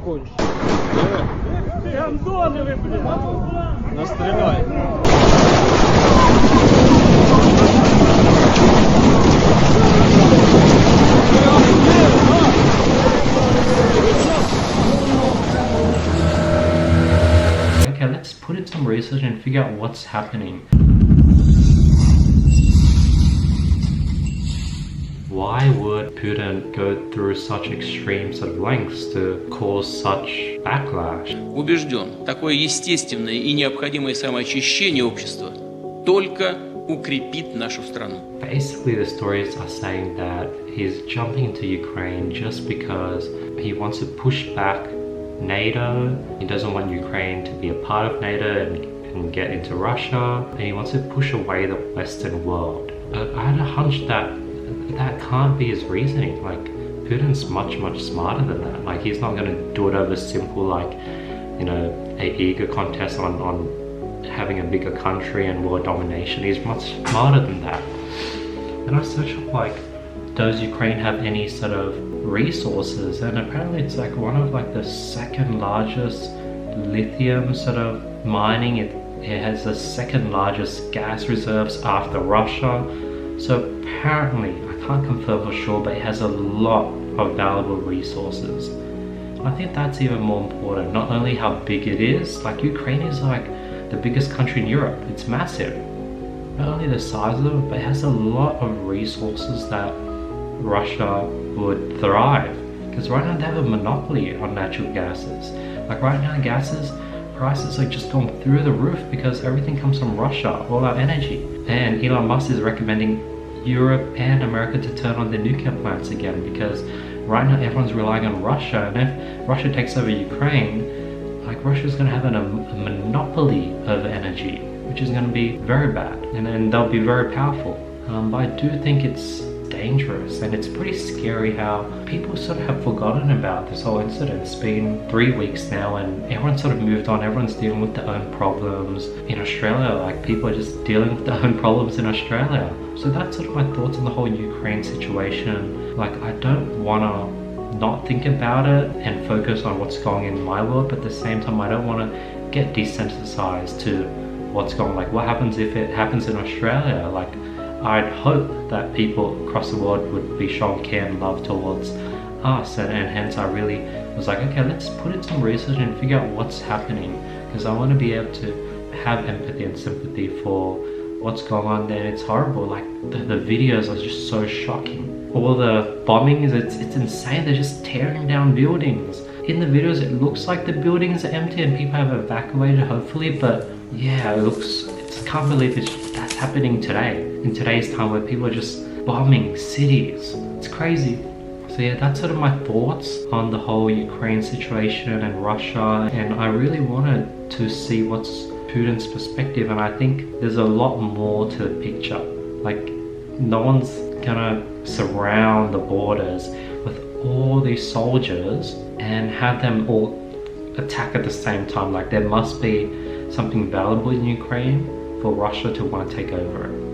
кончить. Настреляй. Okay, let's put in some research and figure out what's happening. Why would Putin go through such extreme sort of lengths to cause such backlash? Убежден, такое естественное и необходимое самоочищение общества только укрепит нашу страну. Basically, the stories are saying that he's jumping into Ukraine just because he wants to push back NATO. He doesn't want Ukraine to be a part of NATO and get into Russia, and he wants to push away the Western world. I had a hunch that can't be his reasoning. Like, Putin's much smarter than that. Like, he's not going to do it over simple, like, you know, a ego contest on having a bigger country and world domination. He's much smarter than that. And I searched up, like, does Ukraine have any sort of resources? And apparently it's like one of like the second largest lithium sort of mining. It has the second largest gas reserves after Russia. So apparently, I can't confirm for sure, but it has a lot of valuable resources. I think that's even more important. Not only how big it is, like Ukraine is like the biggest country in Europe. It's massive. Not only the size of it, but it has a lot of resources that Russia would thrive. Because right now they have a monopoly on natural gases. Like right now, gases prices are just going through the roof because everything comes from Russia, all our energy. And Elon Musk is recommending Europe and America to turn on their nuclear plants again, because right now everyone's relying on Russia, and if Russia takes over Ukraine, like Russia's going to have a monopoly of energy, which is going to be very bad, and then they'll be very powerful. But I do think it's dangerous, and it's pretty scary how people sort of have forgotten about this whole incident. It's been 3 weeks now and everyone's sort of moved on. Everyone's dealing with their own problems. In Australia, like, people are just dealing with their own problems in Australia. So that's sort of my thoughts on the whole Ukraine situation. Like, I don't want to not think about it and focus on what's going on in my world, but at the same time I don't want to get desensitized to what's going on. Like, what happens if it happens in Australia? Like, I'd hope that people across the world would be showing care and love towards us, and hence I really was like, okay, let's put in some research and figure out what's happening, because I want to be able to have empathy and sympathy for what's going on there. It's horrible. Like, the videos are just so shocking. All the bombings, it's insane. They're just tearing down buildings. In the videos it looks like the buildings are empty and people have evacuated, hopefully, but yeah, I can't believe that's happening today, in today's time, where people are just bombing cities. It's crazy. So yeah, that's sort of my thoughts on the whole Ukraine situation and Russia, and I really wanted to see what's Putin's perspective, and I think there's a lot more to the picture. Like, no one's gonna surround the borders with all these soldiers and have them all attack at the same time. Like, there must be something valuable in Ukraine for Russia to want to take over it.